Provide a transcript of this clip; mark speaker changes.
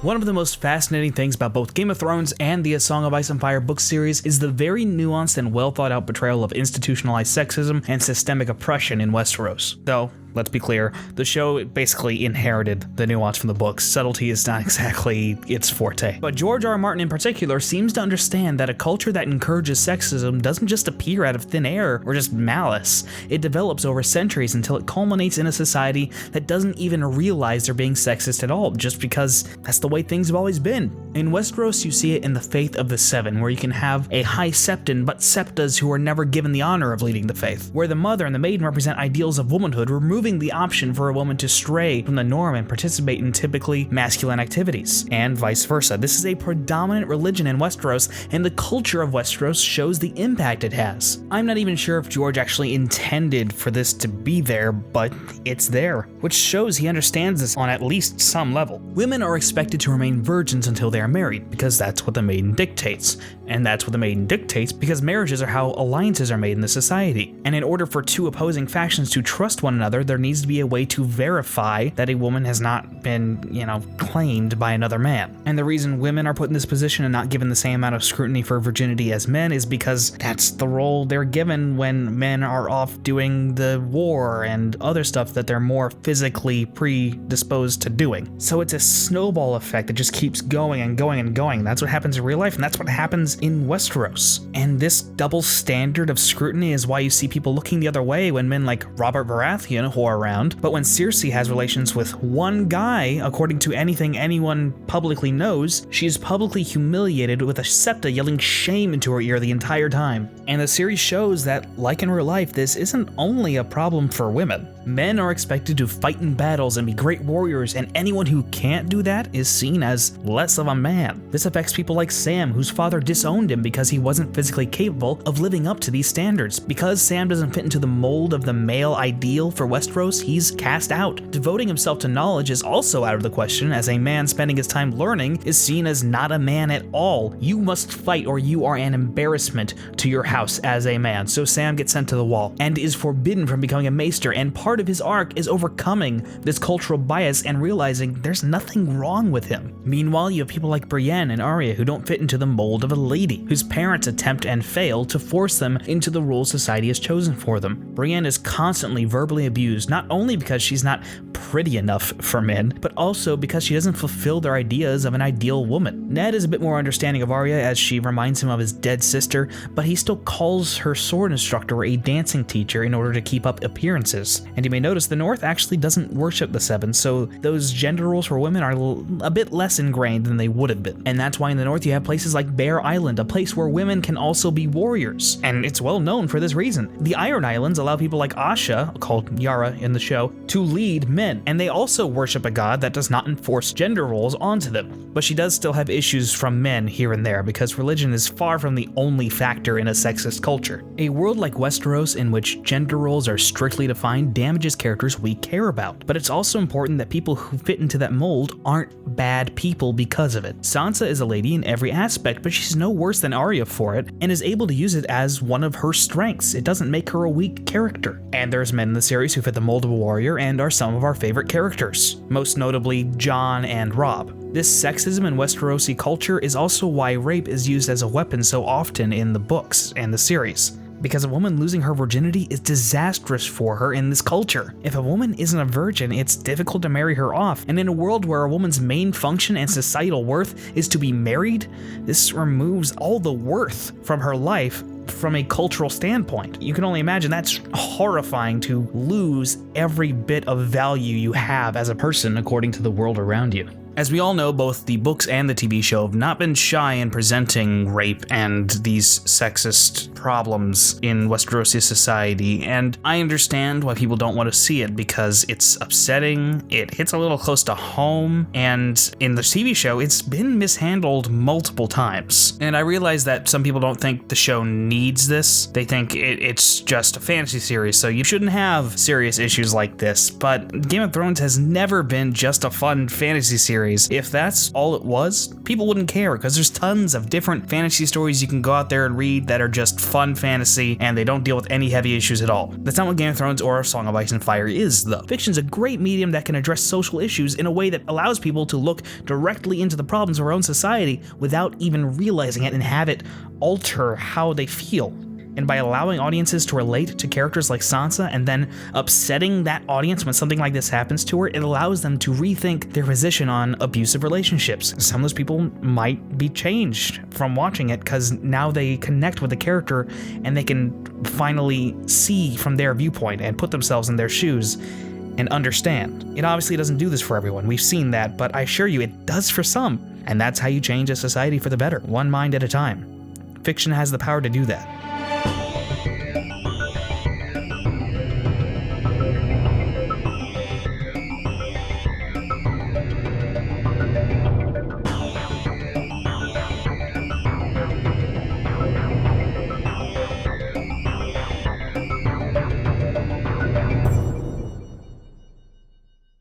Speaker 1: One of the most fascinating things about both Game of Thrones and the A Song of Ice and Fire book series is the very nuanced and well thought out portrayal of institutionalized sexism and systemic oppression in Westeros. Though, let's be clear, the show basically inherited the nuance from the books. Subtlety is not exactly its forte. But George R. R. Martin in particular seems to understand that a culture that encourages sexism doesn't just appear out of thin air or just malice. It develops over centuries until it culminates in a society that doesn't even realize they're being sexist at all, just because that's the way things have always been. In Westeros, you see it in the Faith of the Seven, where you can have a high septon but septas who are never given the honor of leading the faith, where the mother and the maiden represent ideals of womanhood, removing the option for a woman to stray from the norm and participate in typically masculine activities, and vice versa. This is a predominant religion in Westeros, and the culture of Westeros shows the impact it has. I'm not even sure if George actually intended for this to be there, but it's there, which shows he understands this on at least some level. Women are expected to remain virgins until they are married, because that's what the maiden dictates. And that's what the maiden dictates because marriages are how alliances are made in the society. And in order for two opposing factions to trust one another, there needs to be a way to verify that a woman has not been, claimed by another man. And the reason women are put in this position and not given the same amount of scrutiny for virginity as men is because that's the role they're given when men are off doing the war and other stuff that they're more physically predisposed to doing. So it's a snowball effect that just keeps going and going and going. That's what happens in real life, and that's what happens in Westeros. And this double standard of scrutiny is why you see people looking the other way when men like Robert Baratheon who are around, but when Cersei has relations with one guy, according to anything anyone publicly knows, she is publicly humiliated with a septa yelling shame into her ear the entire time. And the series shows that, like in real life, this isn't only a problem for women. Men are expected to fight in battles and be great warriors, and anyone who can't do that is seen as less of a man. This affects people like Sam, whose father disowned him because he wasn't physically capable of living up to these standards. Because Sam doesn't fit into the mold of the male ideal for Westeros, he's cast out. Devoting himself to knowledge is also out of the question, as a man spending his time learning is seen as not a man at all. You must fight or you are an embarrassment to your house as a man. So Sam gets sent to the wall and is forbidden from becoming a maester, and part of his arc is overcoming this cultural bias and realizing there's nothing wrong with him. Meanwhile, you have people like Brienne and Arya who don't fit into the mold of a lady, whose parents attempt and fail to force them into the roles society has chosen for them. Brienne is constantly verbally abused, not only because she's not pretty enough for men, but also because she doesn't fulfill their ideas of an ideal woman. Ned is a bit more understanding of Arya as she reminds him of his dead sister, but he still calls her sword instructor a dancing teacher in order to keep up appearances. And you may notice the North actually doesn't worship the Seven, so those gender roles for women are a bit less ingrained than they would have been. And that's why in the North you have places like Bear Island, a place where women can also be warriors, and it's well known for this reason. The Iron Islands allow people like Asha, called Yara in the show, to lead men, and they also worship a god that does not enforce gender roles onto them. But she does still have issues from men here and there, because religion is far from the only factor in a sexist culture. A world like Westeros in which gender roles are strictly defined damages characters we care about, but it's also important that people who fit into that mold aren't bad people because of it. Sansa is a lady in every aspect, but she's no worse than Arya for it, and is able to use it as one of her strengths. It doesn't make her a weak character. And there's men in the series who fit the mold of a warrior and are some of our favorite characters, most notably Jon and Robb. This sexism in Westerosi culture is also why rape is used as a weapon so often in the books and the series, because a woman losing her virginity is disastrous for her in this culture. If a woman isn't a virgin, it's difficult to marry her off, and in a world where a woman's main function and societal worth is to be married, this removes all the worth from her life from a cultural standpoint. You can only imagine that's horrifying, to lose every bit of value you have as a person according to the world around you. As we all know, both the books and the TV show have not been shy in presenting rape and these sexist problems in Westerosi society, and I understand why people don't want to see it because it's upsetting, it hits a little close to home, and in the TV show, it's been mishandled multiple times. And I realize that some people don't think the show needs this. They think it's just a fantasy series, so you shouldn't have serious issues like this, but Game of Thrones has never been just a fun fantasy series. series, if that's all it was, people wouldn't care, because there's tons of different fantasy stories you can go out there and read that are just fun fantasy, and they don't deal with any heavy issues at all. That's not what Game of Thrones or A Song of Ice and Fire is, though. Fiction's a great medium that can address social issues in a way that allows people to look directly into the problems of our own society without even realizing it and have it alter how they feel. And by allowing audiences to relate to characters like Sansa and then upsetting that audience when something like this happens to her, it allows them to rethink their position on abusive relationships. Some of those people might be changed from watching it because now they connect with the character and they can finally see from their viewpoint and put themselves in their shoes and understand. It obviously doesn't do this for everyone, we've seen that, but I assure you it does for some. And that's how you change a society for the better, one mind at a time. Fiction has the power to do that.